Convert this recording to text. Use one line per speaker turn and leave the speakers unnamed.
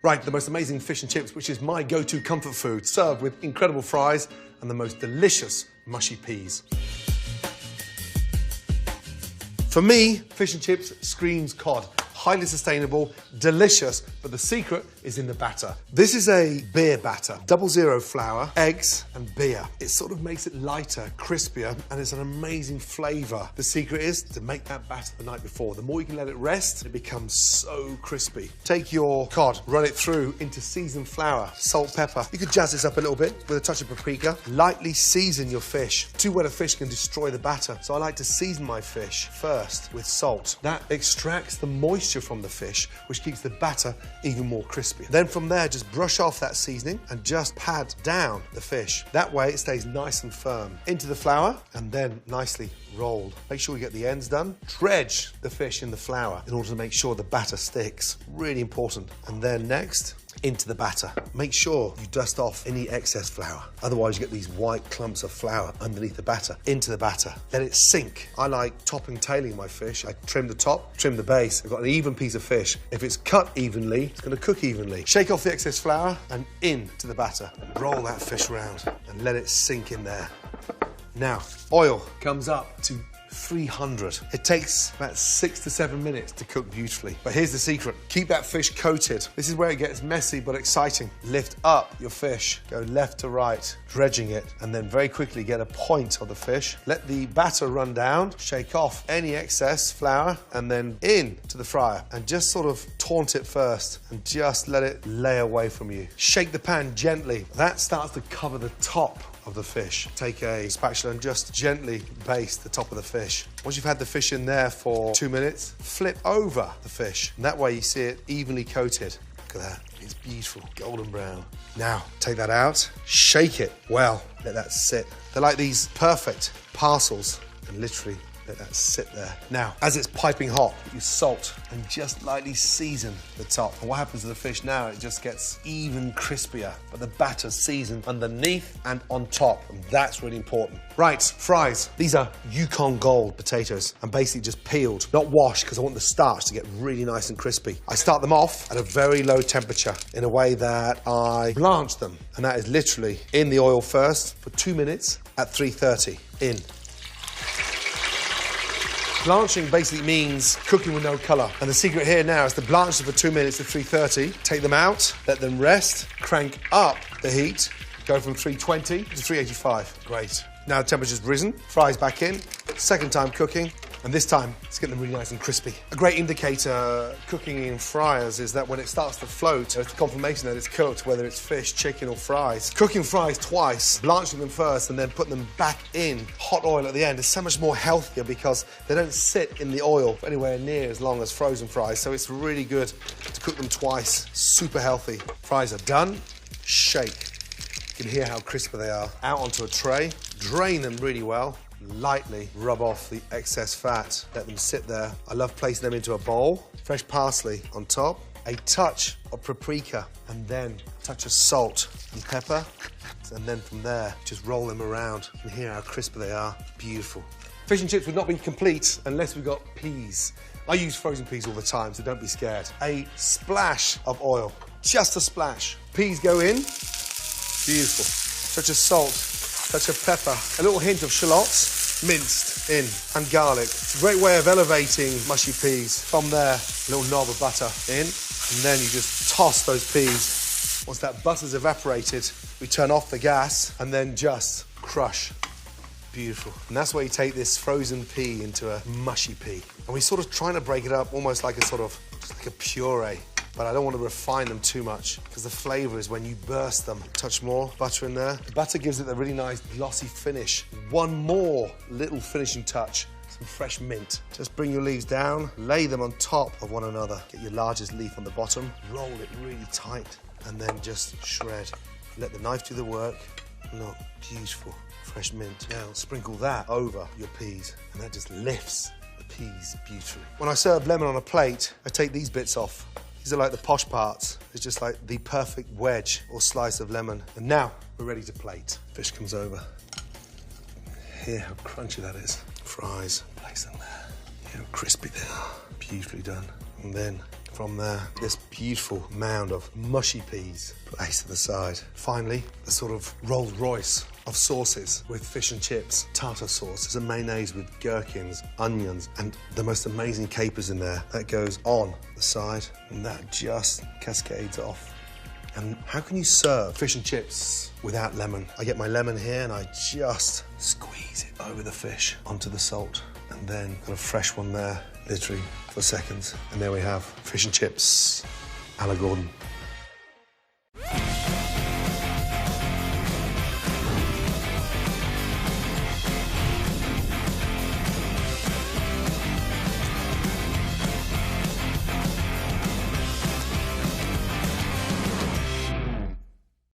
Right, the most amazing fish and chips, which is my go-to comfort food, served with incredible fries and the most delicious mushy peas. For me, fish and chips screams cod. Highly sustainable, delicious, but the secret is in the batter. This is a beer batter, 00 flour, eggs, and beer. It sort of makes it lighter, crispier, and it's an amazing flavor. The secret is to make that batter the night before. The more you can let it rest, it becomes so crispy. Take your cod, run it through into seasoned flour, salt, pepper. You could jazz this up a little bit with a touch of paprika. Lightly season your fish. Too wet a fish can destroy the batter, so I like to season my fish first with salt. That extracts the moisture from the fish, which keeps the batter even more crispy. Then from there, just brush off that seasoning and just pad down the fish. That way it stays nice and firm. Into the flour and then nicely rolled. Make sure you get the ends done. Dredge the fish in the flour in order to make sure the batter sticks. Really important. And then next, into the batter. Make sure you dust off any excess flour. Otherwise you get these white clumps of flour underneath the batter. Into the batter. Let it sink. I like topping tailing my fish. I trim the top, trim the base. I've got an even piece of fish. If it's cut evenly, it's going to cook evenly. Shake off the excess flour and into the batter. Roll that fish around and let it sink in there. Now, oil comes up to 300. It takes about 6 to 7 minutes to cook beautifully. But here's the secret. Keep that fish coated. This is where it gets messy but exciting. Lift up your fish, go left to right, dredging it, and then very quickly get a point of the fish. Let the batter run down, shake off any excess flour, and then in to the fryer. And just sort of taunt it first and just let it lay away from you. Shake the pan gently. That starts to cover the top of the fish. Take a spatula and just gently baste the top of the fish. Once you've had the fish in there for 2 minutes, flip over the fish. And that way you see it evenly coated. Look at that, it's beautiful, golden brown. Now, take that out, shake it well, let that sit. They're like these perfect parcels, and literally let that sit there. Now, as it's piping hot, you salt and just lightly season the top. And what happens to the fish now, it just gets even crispier, but the batter's seasoned underneath and on top, and that's really important. Right, fries. These are Yukon Gold potatoes. I'm basically just peeled, not washed, because I want the starch to get really nice and crispy. I start them off at a very low temperature in a way that I blanch them, and that is literally in the oil first for 2 minutes at 330. In. Blanching basically means cooking with no colour. And the secret here now is to blanch them for 2 minutes at 330, take them out, let them rest, crank up the heat, go from 320 to 385. Great. Now the temperature's risen, fries back in, second time cooking, and this time it's getting them really nice and crispy. A great indicator cooking in fryers is that when it starts to float, it's the confirmation that it's cooked, whether it's fish, chicken or fries. Cooking fries twice, blanching them first and then putting them back in hot oil at the end is so much more healthier because they don't sit in the oil for anywhere near as long as frozen fries, so it's really good to cook them twice. Super healthy. Fries are done, shake. You can hear how crispy they are. Out onto a tray, drain them really well. Lightly rub off the excess fat, let them sit there. I love placing them into a bowl, fresh parsley on top, a touch of paprika, and then a touch of salt and pepper, and then from there, just roll them around. You can hear how crispy they are. Beautiful. Fish and chips would not be complete unless we got peas. I use frozen peas all the time, so don't be scared. A splash of oil, just a splash. Peas go in, beautiful. Touch of salt, touch of pepper, a little hint of shallots, minced in, and garlic. It's a great way of elevating mushy peas. From there, a little knob of butter in, and then you just toss those peas. Once that butter's evaporated, we turn off the gas and then just crush. Beautiful. And that's where you take this frozen pea into a mushy pea. And we're sort of trying to break it up almost like a sort of, like a puree. But I don't want to refine them too much because the flavour is when you burst them. Touch more butter in there. The butter gives it a really nice glossy finish. One more little finishing touch, some fresh mint. Just bring your leaves down, lay them on top of one another. Get your largest leaf on the bottom, roll it really tight, and then just shred. Let the knife do the work. Look, beautiful, fresh mint. Now sprinkle that over your peas, and that just lifts the peas beautifully. When I serve lemon on a plate, I take these bits off. These are like the posh parts. It's just like the perfect wedge or slice of lemon. And now we're ready to plate. Fish comes over. Hear how crunchy that is. Fries, place them there. Hear how crispy they are. Beautifully done. And then from there. This beautiful mound of mushy peas placed to the side. Finally, a sort of Rolls Royce of sauces with fish and chips, tartar sauce. There's a mayonnaise with gherkins, onions, and the most amazing capers in there. That goes on the side, and that just cascades off. And how can you serve fish and chips without lemon? I get my lemon here and I just squeeze it over the fish onto the salt. And then got a fresh one there, literally for seconds. And there we have fish and chips a la Gordon.